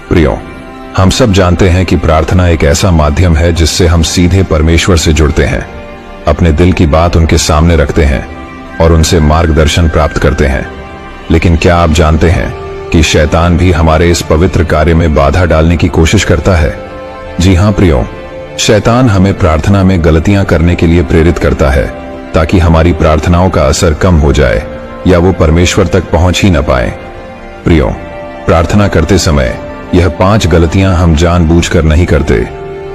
प्रियो, हम सब जानते हैं कि प्रार्थना एक ऐसा माध्यम है जिससे हम सीधे परमेश्वर से जुड़ते हैं, अपने दिल की बात उनके सामने रखते हैं और उनसे मार्गदर्शन प्राप्त करते हैं। लेकिन क्या आप जानते हैं कि शैतान भी हमारे इस पवित्र कार्य में बाधा डालने की कोशिश करता है? जी हां प्रियो, शैतान हमें प्रार्थना में गलतियां करने के लिए प्रेरित करता है ताकि हमारी प्रार्थनाओं का असर कम हो जाए या वो परमेश्वर तक पहुंच ही न पाए। प्रियो, प्रार्थना करते समय यह 5 गलतियां हम जानबूझकर नहीं करते,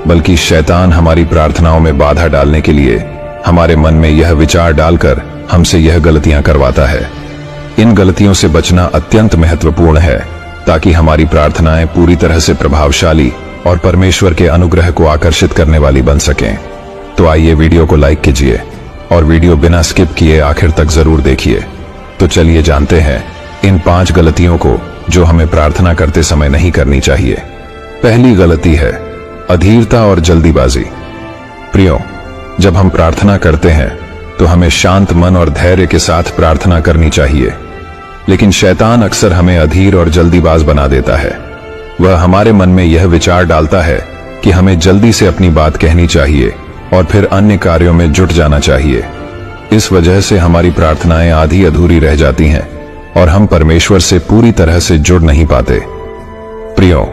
बल्कि शैतान हमारी प्रार्थनाओं में बाधा डालने के लिए हमारे मन में यह विचार डालकर हमसे यह गलतियां करवाता है। इन गलतियों से बचना अत्यंत महत्वपूर्ण है ताकि हमारी प्रार्थनाएं पूरी तरह से प्रभावशाली और परमेश्वर के अनुग्रह को आकर्षित करने वाली बन सकें। तो आइए वीडियो को लाइक कीजिए और वीडियो बिना स्किप किए आखिर तक जरूर देखिए। तो चलिए जानते हैं इन 5 गलतियों को जो हमें प्रार्थना करते समय नहीं करनी चाहिए। पहली गलती है अधीरता और जल्दीबाजी। प्रियो, जब हम प्रार्थना करते हैं तो हमें शांत मन और धैर्य के साथ प्रार्थना करनी चाहिए, लेकिन शैतान अक्सर हमें अधीर और जल्दीबाज बना देता है। वह हमारे मन में यह विचार डालता है कि हमें जल्दी से अपनी बात कहनी चाहिए और फिर अन्य कार्यों में जुट जाना चाहिए। इस वजह से हमारी प्रार्थनाएं आधी अधूरी रह जाती हैं और हम परमेश्वर से पूरी तरह से जुड़ नहीं पाते। प्रियो,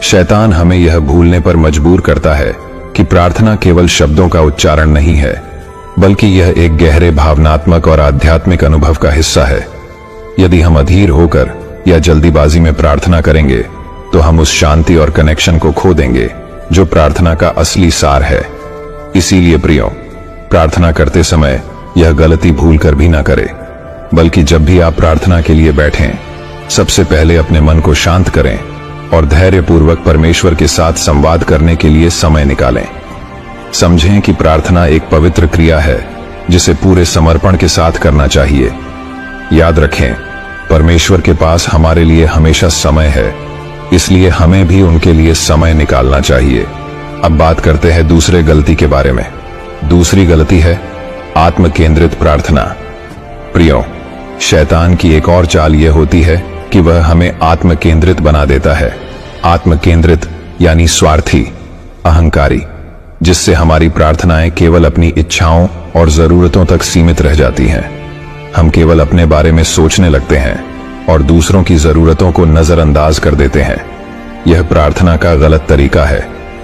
शैतान हमें यह भूलने पर मजबूर करता है कि प्रार्थना केवल शब्दों का उच्चारण नहीं है, बल्कि यह एक गहरे भावनात्मक और आध्यात्मिक अनुभव का हिस्सा है। यदि हम अधीर होकर या जल्दीबाजी में प्रार्थना करेंगे तो हम उस शांति और कनेक्शन को खो देंगे जो प्रार्थना का असली सार है। इसीलिए प्रियो, प्रार्थना करते समय यह गलती भूलकर भी ना करें, बल्कि जब भी आप प्रार्थना के लिए बैठें, सबसे पहले अपने मन को शांत करें और धैर्यपूर्वक परमेश्वर के साथ संवाद करने के लिए समय निकालें। समझें कि प्रार्थना एक पवित्र क्रिया है जिसे पूरे समर्पण के साथ करना चाहिए। याद रखें, परमेश्वर के पास हमारे लिए हमेशा समय है, इसलिए हमें भी उनके लिए समय निकालना चाहिए। अब बात करते हैं दूसरे गलती के बारे में। दूसरी गलती है आत्म केंद्रित प्रार्थना। प्रियो, शैतान की एक और चाल यह होती है कि वह हमें आत्म केंद्रित बना देता है। आत्म केंद्रित यानी स्वार्थी, अहंकारी, जिससे हमारी प्रार्थनाएं केवल अपनी इच्छाओं और जरूरतों तक सीमित रह जाती हैं। हम केवल अपने बारे में सोचने लगते हैं और दूसरों की जरूरतों को नजरअंदाज कर देते हैं। यह प्रार्थना का गलत तरीका है,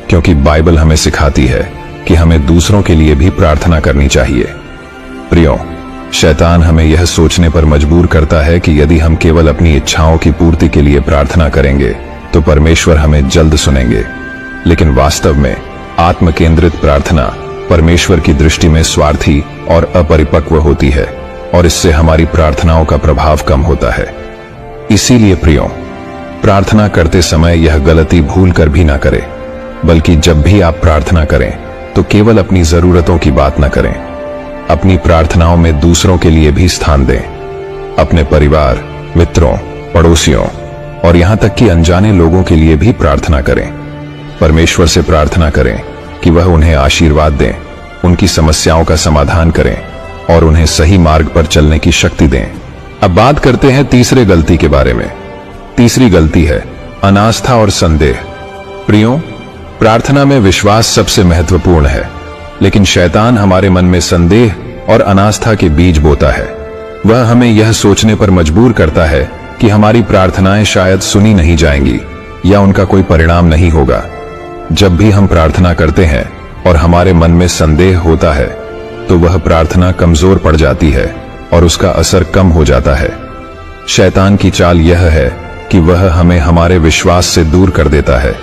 क्योंकि बाइबल हमें सिखाती है कि हमें दूसरों के लिए भी प्रार्थना करनी चाहिए। प्रियो, शैतान हमें यह सोचने पर मजबूर करता है कि यदि हम केवल अपनी इच्छाओं की पूर्ति के लिए प्रार्थना करेंगे तो परमेश्वर हमें जल्द सुनेंगे। लेकिन वास्तव में आत्म केंद्रित प्रार्थना परमेश्वर की दृष्टि में स्वार्थी और अपरिपक्व होती है और इससे हमारी प्रार्थनाओं का प्रभाव कम होता है। इसीलिए प्रियो, प्रार्थना करते समय यह गलती भूल कर भी ना करें, बल्कि जब भी आप प्रार्थना करें तो केवल अपनी जरूरतों की बात न करें। अपनी प्रार्थनाओं में दूसरों के लिए भी स्थान दें। अपने परिवार, मित्रों, पड़ोसियों और यहां तक कि अनजाने लोगों के लिए भी प्रार्थना करें। परमेश्वर से प्रार्थना करें कि वह उन्हें आशीर्वाद दें, उनकी समस्याओं का समाधान करें और उन्हें सही मार्ग पर चलने की शक्ति दें। अब बात करते हैं तीसरे गलती के बारे में। तीसरी गलती है अनास्था और संदेह। प्रियो, प्रार्थना में विश्वास सबसे महत्वपूर्ण है, लेकिन शैतान हमारे मन में संदेह और अनास्था के बीज बोता है। वह हमें यह सोचने पर मजबूर करता है कि हमारी प्रार्थनाएं शायद सुनी नहीं जाएंगी या उनका कोई परिणाम नहीं होगा। जब भी हम प्रार्थना करते हैं और हमारे मन में संदेह होता है तो वह प्रार्थना कमजोर पड़ जाती है और उसका असर कम हो जाता है। शैतान की चाल यह है कि वह हमें हमारे विश्वास से दूर कर देता है।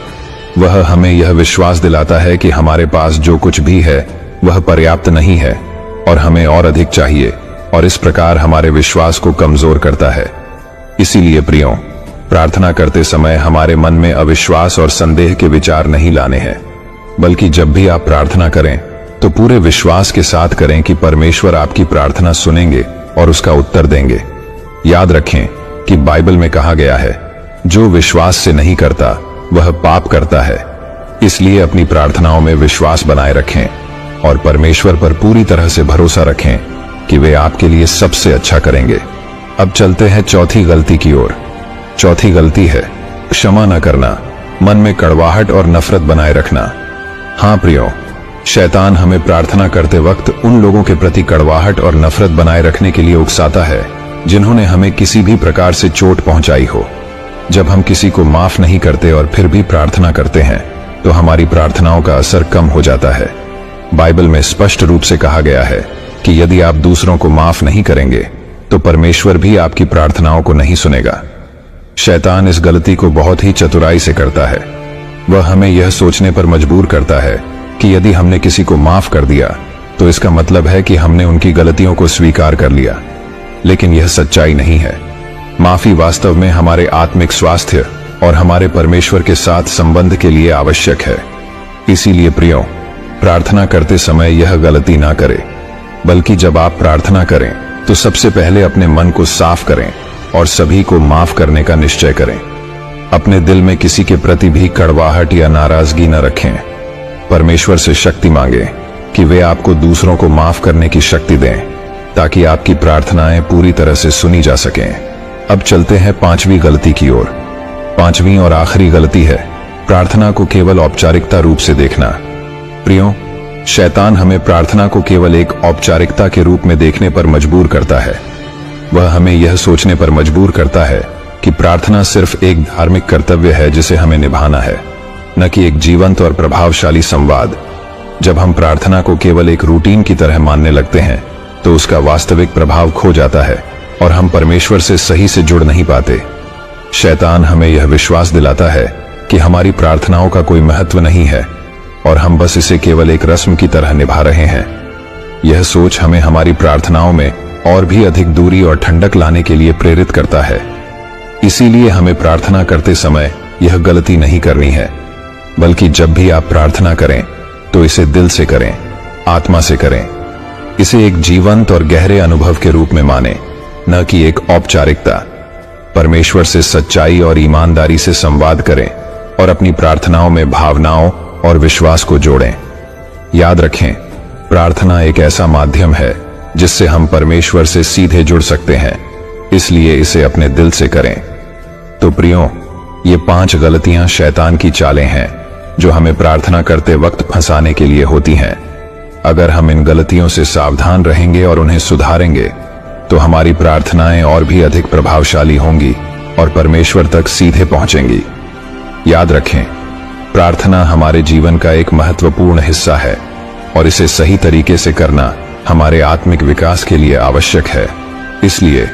वह हमें यह विश्वास दिलाता है कि हमारे पास जो कुछ भी है वह पर्याप्त नहीं है और हमें और अधिक चाहिए, और इस प्रकार हमारे विश्वास को कमजोर करता है। इसीलिए प्रियो, प्रार्थना करते समय हमारे मन में अविश्वास और संदेह के विचार नहीं लाने हैं, बल्कि जब भी आप प्रार्थना करें तो पूरे विश्वास के साथ करें कि परमेश्वर आपकी प्रार्थना सुनेंगे और उसका उत्तर देंगे। याद रखें कि बाइबल में कहा गया है, जो विश्वास से नहीं करता वह पाप करता है। इसलिए अपनी प्रार्थनाओं में विश्वास बनाए रखें और परमेश्वर पर पूरी तरह से भरोसा रखें कि वे आपके लिए सबसे अच्छा करेंगे। अब चलते हैं चौथी गलती की ओर। चौथी गलती है क्षमा न करना मन में कड़वाहट और नफरत बनाए रखना। हाँ प्रियो, शैतान हमें प्रार्थना करते वक्त उन लोगों के प्रति कड़वाहट और नफरत बनाए रखने के लिए उकसाता है जिन्होंने हमें किसी भी प्रकार से चोट पहुंचाई हो। जब हम किसी को माफ नहीं करते और फिर भी प्रार्थना करते हैं तो हमारी प्रार्थनाओं का असर कम हो जाता है। बाइबल में स्पष्ट रूप से कहा गया है कि यदि आप दूसरों को माफ नहीं करेंगे तो परमेश्वर भी आपकी प्रार्थनाओं को नहीं सुनेगा। शैतान इस गलती को बहुत ही चतुराई से करता है। वह हमें यह सोचने पर मजबूर करता है कि यदि हमने किसी को माफ कर दिया तो इसका मतलब है कि हमने उनकी गलतियों को स्वीकार कर लिया, लेकिन यह सच्चाई नहीं है। माफी वास्तव में हमारे आत्मिक स्वास्थ्य और हमारे परमेश्वर के साथ संबंध के लिए आवश्यक है। इसीलिए प्रियो, प्रार्थना करते समय यह गलती ना करें, बल्कि जब आप प्रार्थना करें तो सबसे पहले अपने मन को साफ करें और सभी को माफ करने का निश्चय करें। अपने दिल में किसी के प्रति भी कड़वाहट या नाराजगी न रखें। परमेश्वर से शक्ति मांगे कि वे आपको दूसरों को माफ करने की शक्ति दें, ताकि आपकी प्रार्थनाएं पूरी तरह से सुनी जा सकें। अब चलते हैं 5वीं गलती की ओर। 5वीं और आखिरी गलती है प्रार्थना को केवल औपचारिकता रूप से देखना। प्रियो, शैतान हमें प्रार्थना को केवल एक औपचारिकता के रूप में देखने पर मजबूर करता है। वह हमें यह सोचने पर मजबूर करता है कि प्रार्थना सिर्फ एक धार्मिक कर्तव्य है जिसे हमें निभाना है, न कि एक जीवंत और प्रभावशाली संवाद। जब हम प्रार्थना को केवल एक रूटीन की तरह मानने लगते हैं तो उसका वास्तविक प्रभाव खो जाता है और हम परमेश्वर से सही से जुड़ नहीं पाते। शैतान हमें यह विश्वास दिलाता है कि हमारी प्रार्थनाओं का कोई महत्व नहीं है और हम बस इसे केवल एक रस्म की तरह निभा रहे हैं। यह सोच हमें हमारी प्रार्थनाओं में और भी अधिक दूरी और ठंडक लाने के लिए प्रेरित करता है। इसीलिए हमें प्रार्थना करते समय यह गलती नहीं करनी है, बल्कि जब भी आप प्रार्थना करें तो इसे दिल से करें, आत्मा से करें। इसे एक जीवंत और गहरे अनुभव के रूप में माने, न कि एक औपचारिकता। परमेश्वर से सच्चाई और ईमानदारी से संवाद करें और अपनी प्रार्थनाओं में भावनाओं और विश्वास को जोड़ें। याद रखें, प्रार्थना एक ऐसा माध्यम है जिससे हम परमेश्वर से सीधे जुड़ सकते हैं, इसलिए इसे अपने दिल से करें। तो प्रियो, ये 5 गलतियां शैतान की चालें हैं जो हमें प्रार्थना करते वक्त फंसाने के लिए होती हैं। अगर हम इन गलतियों से सावधान रहेंगे और उन्हें सुधारेंगे तो हमारी प्रार्थनाएं और भी अधिक प्रभावशाली होंगी और परमेश्वर तक सीधे पहुंचेंगी। याद रखें, प्रार्थना हमारे जीवन का एक महत्वपूर्ण हिस्सा है और इसे सही तरीके से करना हमारे आत्मिक विकास के लिए आवश्यक है। इसलिए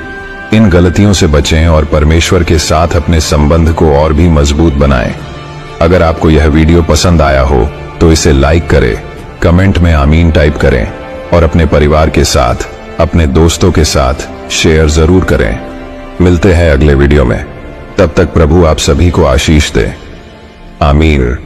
इन गलतियों से बचें और परमेश्वर के साथ अपने संबंध को और भी मजबूत बनाएं। अगर आपको यह वीडियो पसंद आया हो तो इसे लाइक करें, कमेंट में आमीन टाइप करें और अपने परिवार के साथ, अपने दोस्तों के साथ शेयर जरूर करें। मिलते हैं अगले वीडियो में। तब तक प्रभु आप सभी को आशीष दे। आमीन।